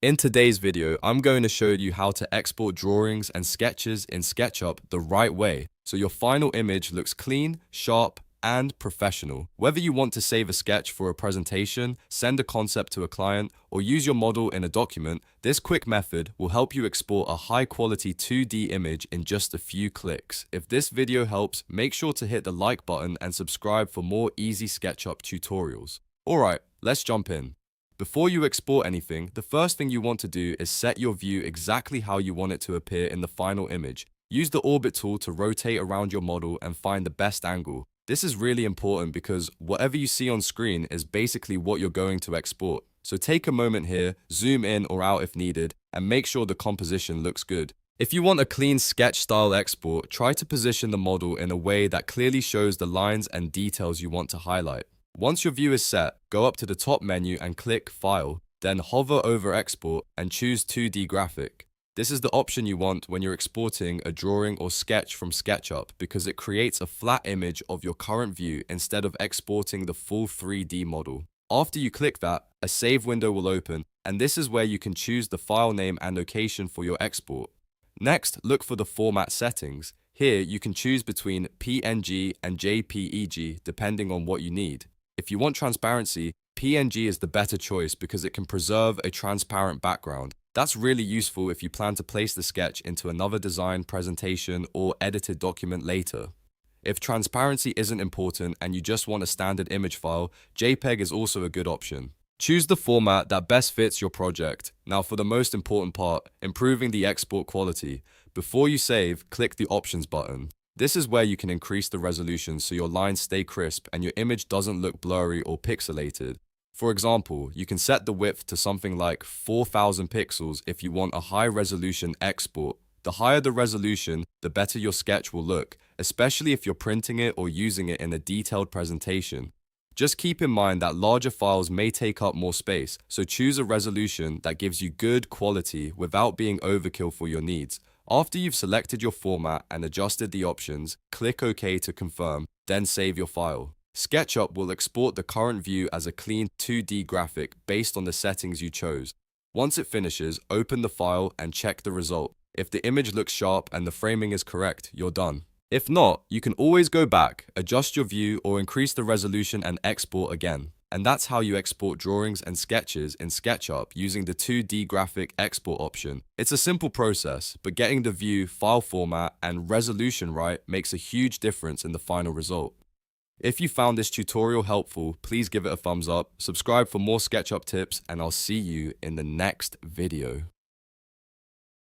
In today's video, I'm going to show you how to export drawings and sketches in SketchUp the right way so your final image looks clean, sharp, and professional. Whether you want to save a sketch for a presentation, send a concept to a client, or use your model in a document, this quick method will help you export a high-quality 2D image in just a few clicks. If this video helps, make sure to hit the like button and subscribe for more easy SketchUp tutorials. Alright, let's jump in. Before you export anything, the first thing you want to do is set your view exactly how you want it to appear in the final image. Use the orbit tool to rotate around your model and find the best angle. This is really important because whatever you see on screen is basically what you're going to export. So take a moment here, zoom in or out if needed, and make sure the composition looks good. If you want a clean sketch style export, try to position the model in a way that clearly shows the lines and details you want to highlight. Once your view is set, go up to the top menu and click File, then hover over Export and choose 2D Graphic. This is the option you want when you're exporting a drawing or sketch from SketchUp because it creates a flat image of your current view instead of exporting the full 3D model. After you click that, a save window will open, and this is where you can choose the file name and location for your export. Next, look for the format settings. Here, you can choose between PNG and JPEG depending on what you need. If you want transparency, PNG is the better choice because it can preserve a transparent background. That's really useful if you plan to place the sketch into another design, presentation, or edited document later. If transparency isn't important and you just want a standard image file, JPEG is also a good option. Choose the format that best fits your project. Now for the most important part, improving the export quality. Before you save, click the Options button. This is where you can increase the resolution so your lines stay crisp and your image doesn't look blurry or pixelated. For example, you can set the width to something like 4000 pixels if you want a high-resolution export. The higher the resolution, the better your sketch will look, especially if you're printing it or using it in a detailed presentation. Just keep in mind that larger files may take up more space, so choose a resolution that gives you good quality without being overkill for your needs. After you've selected your format and adjusted the options, click OK to confirm, then save your file. SketchUp will export the current view as a clean 2D graphic based on the settings you chose. Once it finishes, open the file and check the result. If the image looks sharp and the framing is correct, you're done. If not, you can always go back, adjust your view or increase the resolution and export again. And that's how you export drawings and sketches in SketchUp using the 2D graphic export option. It's a simple process, but getting the view, file format, and resolution right makes a huge difference in the final result. If you found this tutorial helpful, please give it a thumbs up, subscribe for more SketchUp tips, and I'll see you in the next video.